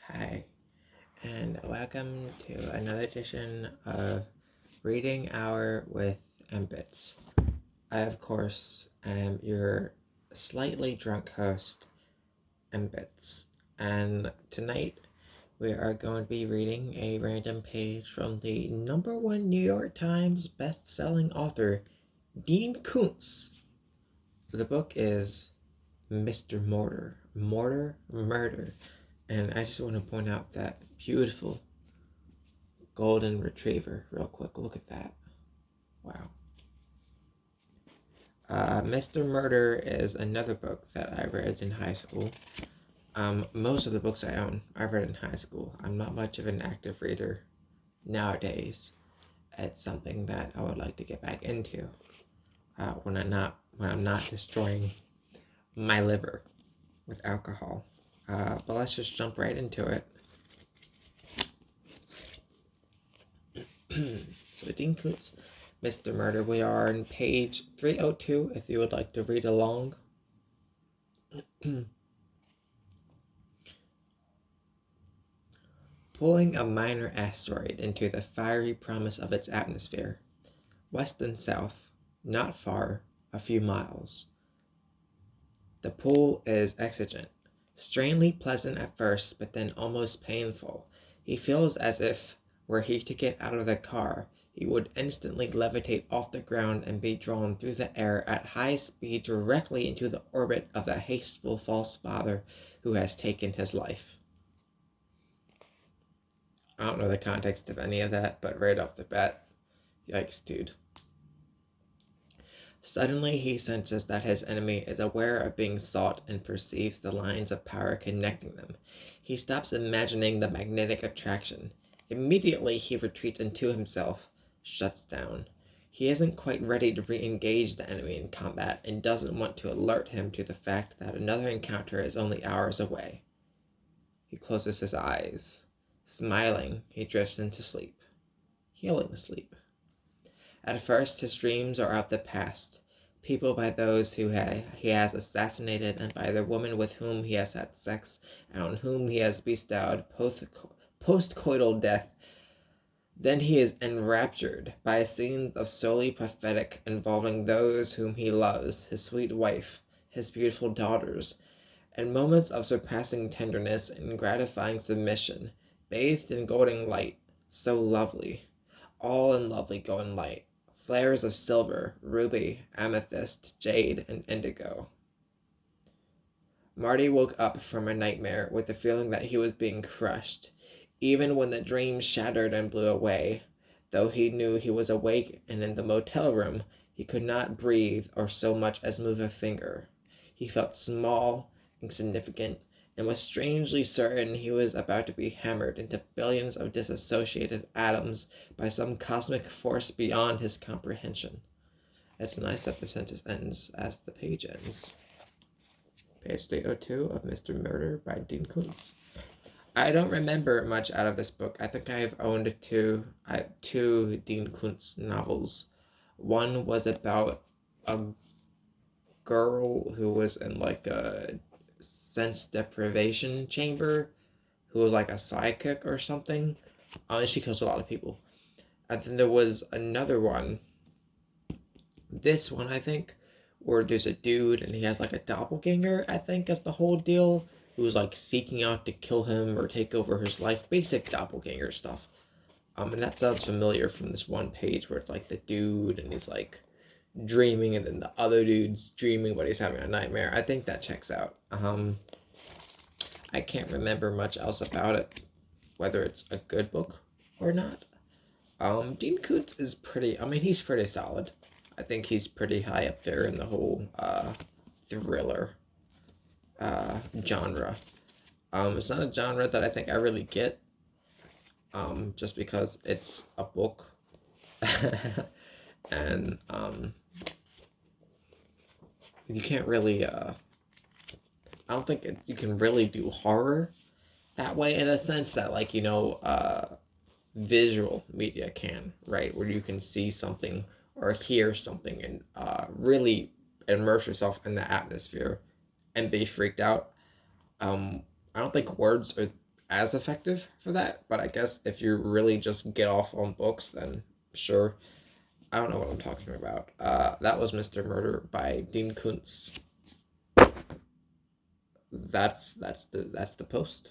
Hi, and welcome to another edition of Reading Hour with Embits. I, of course, am your slightly drunk host, Embits, and tonight we are going to be reading a random page from the number one New York Times best-selling author, Dean Koontz. The book is Mr. Murder, and I just want to point out that beautiful golden retriever real quick. Look at that. Wow. Mr. Murder is another book that I read in high school. Most of the books I own, I read in high school. I'm not much of an active reader nowadays. It's something that I would like to get back into when I'm not destroying my liver with alcohol. But let's just jump right into it. So Dean Koontz, Mr. Murder. We are on page 302 if you would like to read along. Pulling a minor asteroid into the fiery promise of its atmosphere. West and south, not far, a few miles. The pull is exigent, strangely pleasant at first, but then almost painful. He feels as if, were he to get out of the car, he would instantly levitate off the ground and be drawn through the air at high speed directly into the orbit of the hasteful false father who has taken his life. I don't know the context of any of that, but right off the bat, yikes, dude. Suddenly he senses that his enemy is aware of being sought and perceives the lines of power connecting them. He stops imagining the magnetic attraction. Immediately he retreats into himself, shuts down. He isn't quite ready to re-engage the enemy in combat and doesn't want to alert him to the fact that another encounter is only hours away. He closes his eyes. Smiling, he drifts into sleep. Healing sleep. At first his dreams are of the past, people by those who he has assassinated and by the woman with whom he has had sex and on whom he has bestowed post-coital death. Then he is enraptured by a scene of solely prophetic involving those whom he loves, his sweet wife, his beautiful daughters, and moments of surpassing tenderness and gratifying submission, bathed in golden light, so lovely, all in lovely golden light, flares of silver, ruby, amethyst, jade, and indigo. Marty woke up from a nightmare with the feeling that he was being crushed, even when the dream shattered and blew away. Though he knew he was awake and in the motel room, he could not breathe or so much as move a finger. He felt small, insignificant, and was strangely certain he was about to be hammered into billions of disassociated atoms by some cosmic force beyond his comprehension. It's nice that the sentence ends as the page ends. Page 302 of Mr. Murder by Dean Koontz. I don't remember much out of this book. I think I have owned two Dean Koontz novels. One was about a girl who was in like a sense deprivation chamber, who was like a psychic or something. And she kills a lot of people. And then there was another one. This one, I think, where there's a dude and he has like a doppelganger, I think, is the whole deal, who's like seeking out to kill him or take over his life. Basic doppelganger stuff. And that sounds familiar from this one page where it's like the dude and he's like dreaming and then the other dude's dreaming but he's having a nightmare. I think that checks out. I can't remember much else about it, whether it's a good book or not. Dean Koontz is he's pretty solid. I think he's pretty high up there in the whole thriller genre. It's not a genre that I think I really get, just because it's a book. And you can't really, I don't think you can really do horror that way, in a sense that, like, visual media can, right? Where you can see something or hear something and really immerse yourself in the atmosphere and be freaked out. I don't think words are as effective for that. But I guess if you really just get off on books, then sure. I don't know what I'm talking about. That was Mr. Murder by Dean Koontz. That's the post.